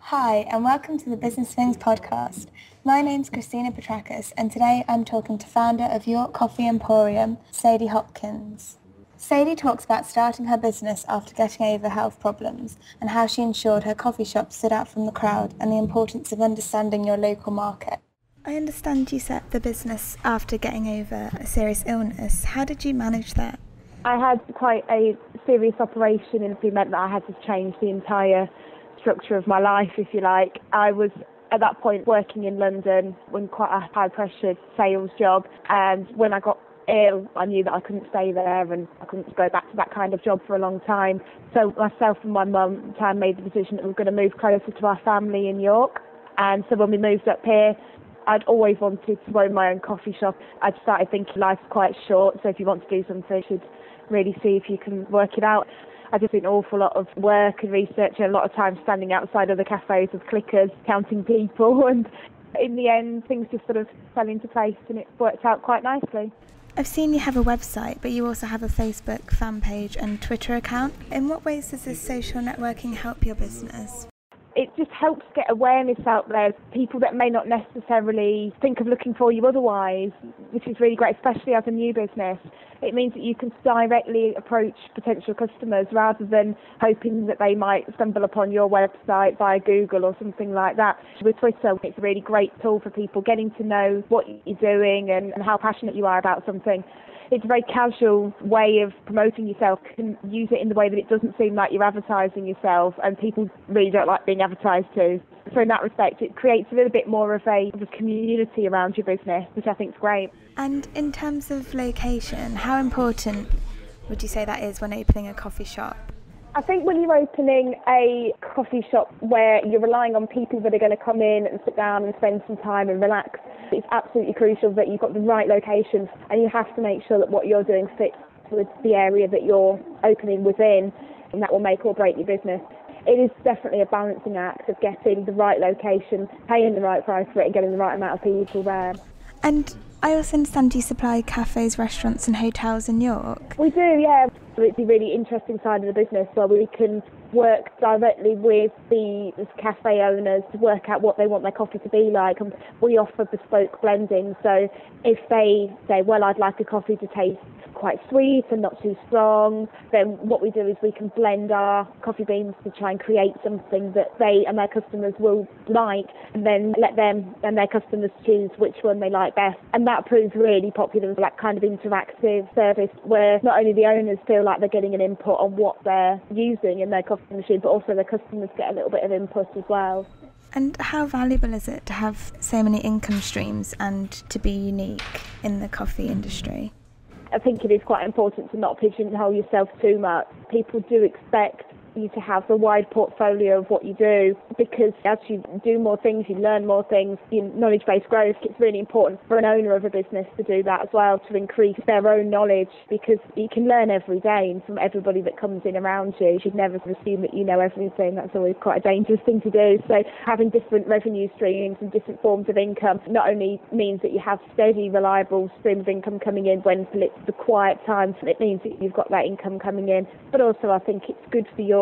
Hi, and welcome to the Businesswings podcast. My name's Christina Petrakis, and today I'm talking to founder of York Coffee Emporium, Sadie Hopkins. Sadie talks about starting her business after getting over health problems and how she ensured her coffee shop stood out from the crowd and the importance of understanding your local market. I understand you set the business after getting over a serious illness. How did you manage that? I had quite a serious operation, and it meant that I had to change the entire structure of my life, if you like. I was at that point working in London in quite a high pressure sales job, and when I got ill I knew that I couldn't stay there and I couldn't go back to that kind of job for a long time. So myself and my mum made the decision that we were going to move closer to our family in York. And so when we moved up here, I'd always wanted to own my own coffee shop. I'd started thinking life's quite short, so if you want to do something you should really see if you can work it out. I did an awful lot of work and research and a lot of time standing outside other cafes with clickers, counting people, and in the end things just sort of fell into place and it worked out quite nicely. I've seen you have a website, but you also have a Facebook fan page and Twitter account. In what ways does this social networking help your business? It just helps get awareness out there, people that may not necessarily think of looking for you otherwise, which is really great, especially as a new business. It means that you can directly approach potential customers rather than hoping that they might stumble upon your website via Google or something like that. With Twitter, it's a really great tool for people getting to know what you're doing and how passionate you are about something. It's a very casual way of promoting yourself. You can use it in the way that it doesn't seem like you're advertising yourself, and people really don't like being advertised to. So in that respect, it creates a little bit more of a community around your business, which I think is great. And in terms of location, how important would you say that is when opening a coffee shop? I think when you're opening a coffee shop where you're relying on people that are going to come in and sit down and spend some time and relax, it's absolutely crucial that you've got the right location, and you have to make sure that what you're doing fits with the area that you're opening within, and that will make or break your business. It is definitely a balancing act of getting the right location, paying the right price for it and getting the right amount of people there. And I also understand you supply cafes, restaurants and hotels in York. We do, yeah. It's a really interesting side of the business where we can work directly with the cafe owners to work out what they want their coffee to be like. And we offer bespoke blending, so if they say, well, I'd like a coffee to taste quite sweet and not too strong, then what we do is we can blend our coffee beans to try and create something that they and their customers will like, and then let them and their customers choose which one they like best. And that proves really popular, that kind of interactive service where not only the owners feel like they're getting an input on what they're using in their coffee machine, but also their customers get a little bit of input as well. And how valuable is it to have so many income streams and to be unique in the coffee industry? I think it is quite important to not pigeonhole yourself too much. People do expect you to have a wide portfolio of what you do, because as you do more things, you learn more things, your knowledge-based growth. It's really important for an owner of a business to do that as well, to increase their own knowledge, because you can learn every day from everybody that comes in around you. You should never assume that you know everything. That's always quite a dangerous thing to do. So having different revenue streams and different forms of income not only means that you have steady, reliable stream of income coming in when it's the quiet times, it means that you've got that income coming in, but also I think it's good for your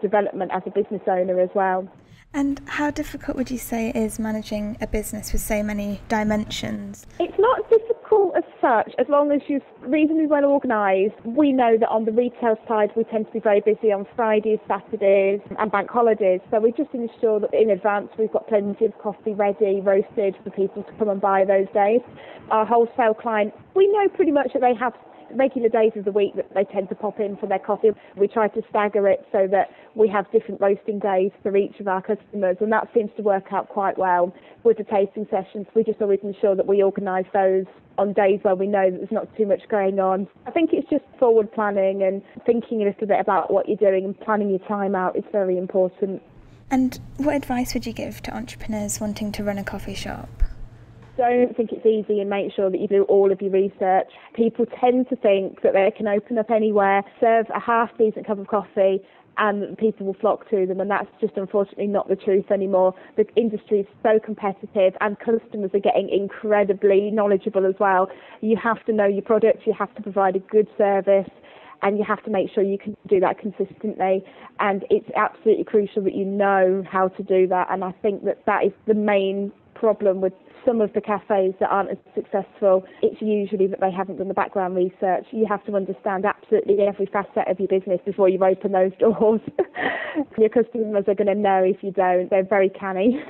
development as a business owner as well. And how difficult would you say it is managing a business with so many dimensions? It's not difficult as such, as long as you're reasonably well organised. We know that on the retail side we tend to be very busy on Fridays, Saturdays and bank holidays, so we just ensure that in advance we've got plenty of coffee ready, roasted for people to come and buy those days. Our wholesale clients, we know pretty much that they have regular days of the week that they tend to pop in for their coffee. We try to stagger it so that we have different roasting days for each of our customers, and that seems to work out quite well. With the tasting sessions, we just always ensure that we organise those on days where we know that there's not too much going on. I think it's just forward planning and thinking a little bit about what you're doing and planning your time out is very important. And what advice would you give to entrepreneurs wanting to run a coffee shop? Don't think it's easy, and make sure that you do all of your research. People tend to think that they can open up anywhere, serve a half-decent cup of coffee, and people will flock to them, and that's just unfortunately not the truth anymore. The industry is so competitive and customers are getting incredibly knowledgeable as well. You have to know your product, you have to provide a good service, and you have to make sure you can do that consistently. And it's absolutely crucial that you know how to do that. And I think that is the main problem with some of the cafes that aren't as successful. It's usually that they haven't done the background research. You have to understand absolutely every facet of your business before you open those doors. Your customers are going to know if you don't. They're very canny.